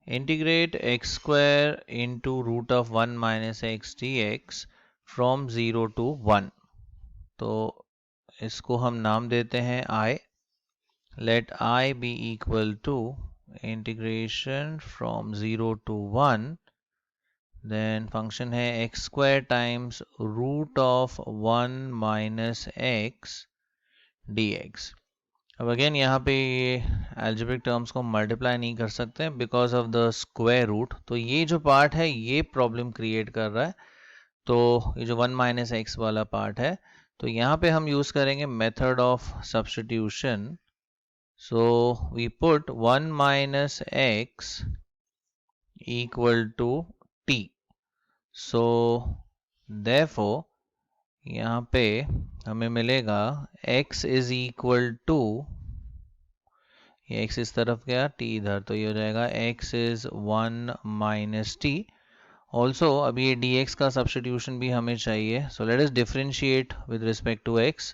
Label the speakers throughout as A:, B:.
A: Integrate x square into root of 1 minus x d x from 0 to 1। तो इसको हम नाम देते हैं I. Let I be equal to integration from 0 to 1, then function है x square times root of 1 minus x d x. अब again यहाँ पे ये एल्जेब्रिक टर्म्स को मल्टीप्लाई नहीं कर सकते because of the square root. तो ये जो पार्ट है ये प्रॉब्लम क्रिएट कर रहा है। तो ये जो 1 माइनस एक्स वाला पार्ट है, तो यहाँ पे हम यूज करेंगे method of substitution. So we put 1 minus x equal to t. So therefore यहाँ पे हमें मिलेगा x इज इक्वल टू, ये x इस तरफ गया, t इधर, तो ये हो जाएगा x is 1 minus t. Also अब ये dx का सब्स्टिट्यूशन भी हमें चाहिए। So let us differentiate with respect to x।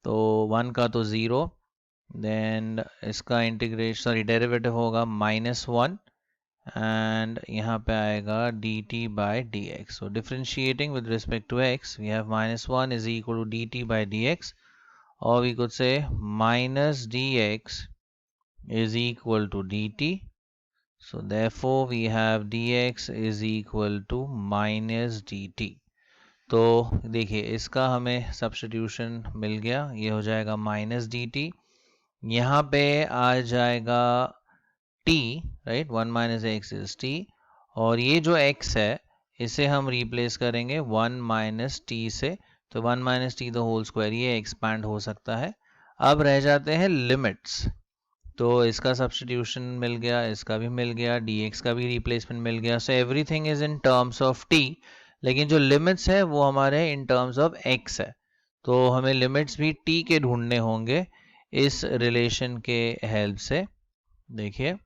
A: तो 1 का तो 0, देन इसका इंटीग्रेशन सॉरी डेरिवेटिव होगा -1 एंड यहाँ पे आएगा dt by dx। so differentiating with respect to x, we have -1 is equal to dt by dx, or we could say minus dx is equal to dt. so therefore we have dx is equal to minus dt। तो देखिए इसका हमें substitution मिल गया, ये हो जाएगा minus D T, यहाँ पे आ जाएगा t, right, 1 minus x is t, और ये जो x है इसे हम रिप्लेस करेंगे 1 माइनस टी से। तो 1 minus t the whole square, ये एक्सपैंड हो सकता है। अब रह जाते हैं लिमिट्स। तो इसका सब्स्टिट्यूशन मिल गया, इसका भी मिल गया, dx का भी रिप्लेसमेंट मिल गया। So everything is in terms of t, लेकिन जो लिमिट्स है वो हमारे इन टर्म्स ऑफ x है। तो हमें लिमिट्स भी t के ढूंढने होंगे इस रिलेशन के हेल्प से। देखिए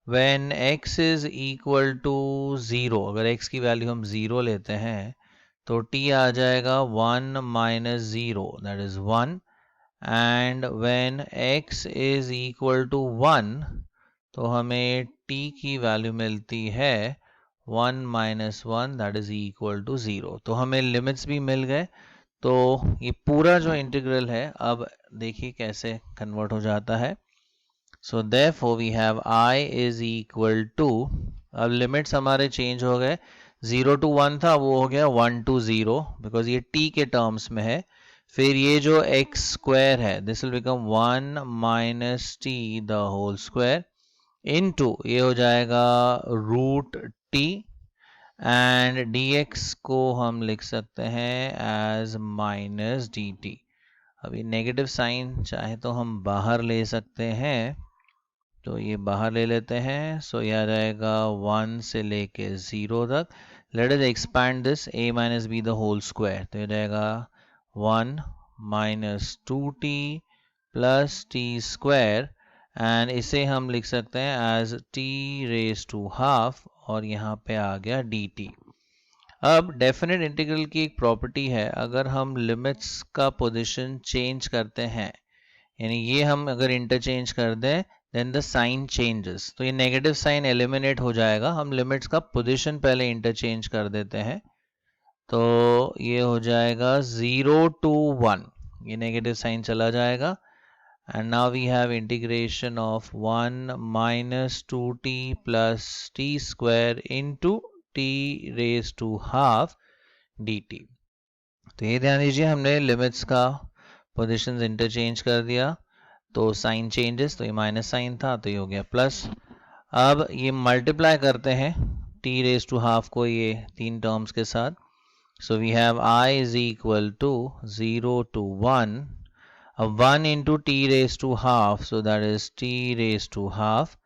A: when x is equal to 0, अगर x की वैल्यू हम 0 लेते हैं तो t आ जाएगा 1 minus 0, that is 1, and when x is equal to 1 तो हमें t की वैल्यू मिलती है 1 minus 1, that is equal to 0। तो हमें लिमिट्स भी मिल गए। तो ये पूरा जो इंटीग्रल है अब देखिए कैसे कन्वर्ट हो जाता है। So therefore we have I is equal to, अब लिमिट्स हमारे चेंज हो गए, 0 to 1 था वो हो गया 1 to 0, बिकॉज ये t के टर्म्स में है। फिर ये जो x स्क्वायर है this will become 1 minus t the whole square into ये हो जाएगा रूट t, एंड dx को हम लिख सकते हैं एज माइनस dt। अभी नेगेटिव साइन चाहे तो हम बाहर ले सकते हैं, तो ये बाहर ले लेते हैं। सो ये आ जाएगा 1 से लेके 0 तक। Let us expand this a minus b the whole square, तो ये जाएगा 1 minus 2t plus t square, and इसे हम लिख सकते हैं as t raise to half, और यहाँ पे आ गया dt। अब डेफिनेट इंटीग्रल की एक प्रॉपर्टी है, अगर हम लिमिट्स का पोजीशन चेंज करते हैं, यानी ये हम अगर इंटरचेंज कर दें देन द साइन चेंजेस, तो ये नेगेटिव साइन एलिमिनेट हो जाएगा। हम लिमिट्स का पोजीशन पहले इंटरचेंज कर देते हैं, तो ये हो जाएगा 0 to 1, ये नेगेटिव साइन चला जाएगा, and now we have integration of 1 minus 2t plus t square into t raise to half dt। तो ये ध्यान दीजिए हमने लिमिट्स का पोजीशंस इंटरचेंज कर दिया, तो साइन चेंजेस, तो ये माइनस साइन था तो ये हो गया प्लस। अब ये मल्टीप्लाई करते हैं टी रेज टू हाफ को ये तीन टर्म्स के साथ। So we have I is equal to 0 to 1, अब 1 into t raise to half, so that is t raise to half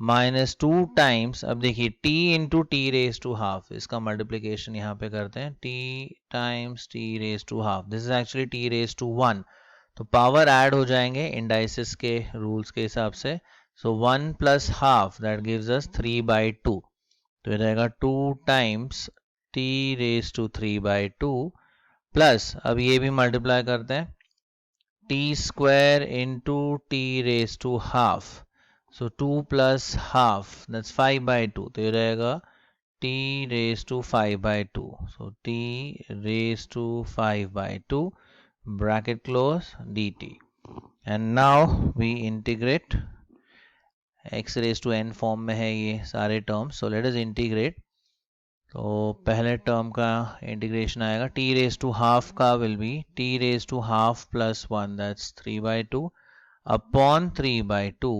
A: minus 2 times, अब देखिए t into t raise to half, इसका multiplication यहाँ पे करते हैं, t times t raise to half, this is actually t raise to 1, तो power add हो जाएंगे इंडाइसिस के रूल्स के हिसाब से। So 1 plus half that gives us 3/2, तो ये रहेगा 2 times t raise to 3/2 plus, अब ये भी मल्टीप्लाई करते हैं, t square into t raise to half, So 2 plus half, that's 5 by 2. तो ये रहेगा t raised to 5 by 2. So t raised to 5 by 2, bracket close, dt. And now we integrate. x raised to n form में है ये सारे terms. So let us integrate. तो पहले term का इंटीग्रेशन आएगा. t raised to half का will be t raised to half plus 1, that's 3 by 2 upon 3 by 2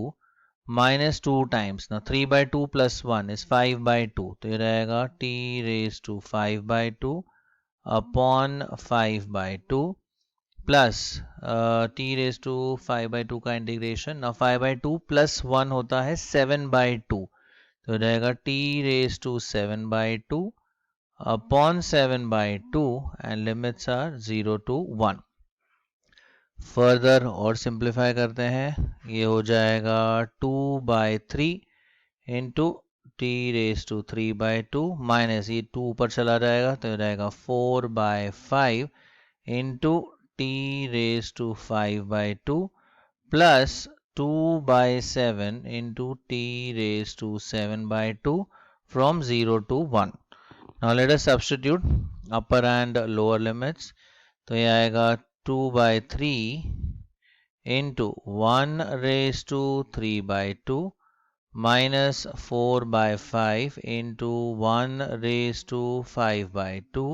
A: minus 2 times. Now 3 by 2 plus 1 is 5 by 2. तो ये रहेगा t raised to 5 by 2 upon 5 by 2 plus t raised to 5 by 2 का integration. Now 5 by 2 plus 1 होता है 7 by 2. तो रहेगा t raised to 7 by 2 upon 7 by 2 and limits are 0 to 1. Further और simplify करते हैं. ये हो जाएगा 2 by 3 into t raised to 3 by 2 minus ये 2 ऊपर चला जाएगा तो ये रहेगा 4 by 5 into t raised to 5 by 2 plus 2 by 7 into t raised to 7 by 2 from 0 to 1. Now let us substitute upper and lower limits. तो ये आएगा 2 by 3 into 1 raised to 3 by 2 minus 4 by 5 into 1 raised to 5 by 2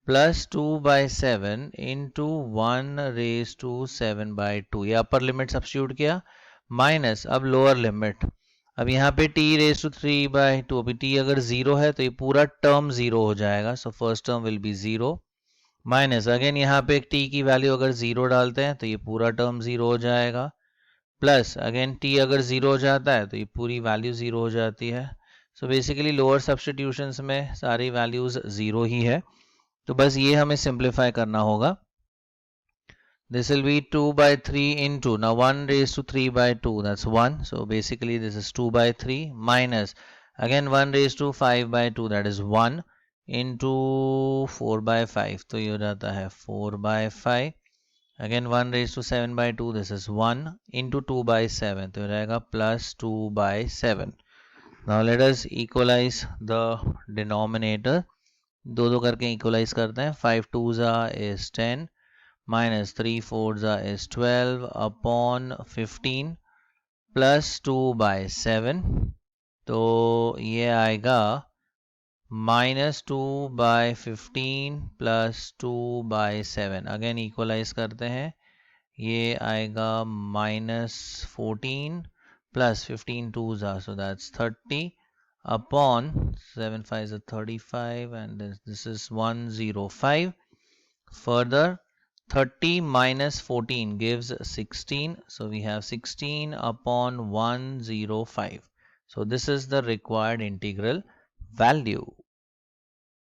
A: plus 2 by 7 into 1 raised to 7 by 2. ये upper limit substitute किया minus अब lower limit. अब यहाँ पे t raise to 3 by 2, अभी t अगर 0 है तो ये पूरा टर्म 0 हो जाएगा. So first term will be 0 minus again यहाँ पे t की वैल्यू अगर 0 डालते हैं तो ये पूरा टर्म 0 हो जाएगा प्लस अगेन t अगर 0 हो जाता है तो ये पूरी वैल्यू 0 हो जाती है. सो बेसिकली लोअर सब्स्टिट्यूशंस में सारी वैल्यूज 0 ही है. तो बस ये हमें सिंप्लीफाई करना होगा. This will be 2 by 3 into, now 1 raised to 3 by 2, that's 1. So basically this is 2 by 3 minus again 1 raised to 5 by 2, that is 1 into 4 by 5. तो ये हो जाता है 4 by 5. Again 1 raised to 7 by 2, this is 1 into 2 by 7. तो ये रहेगा plus 2 by 7. Now let us equalize the denominator. दो दो करके इक्वलाइज करते हैं. 5 2s is 10 minus 3 4s is 12 upon 15 plus 2 by 7. तो ये आएगा minus 2 by 15 plus 2 by 7. Again equalise करते हैं. ये आएगा minus 14 plus 15 2s so that's 30 upon 7 5 is 35 and this is 105. Further 30 minus 14 gives 16, so we have 16 upon 105. So this is the required integral value.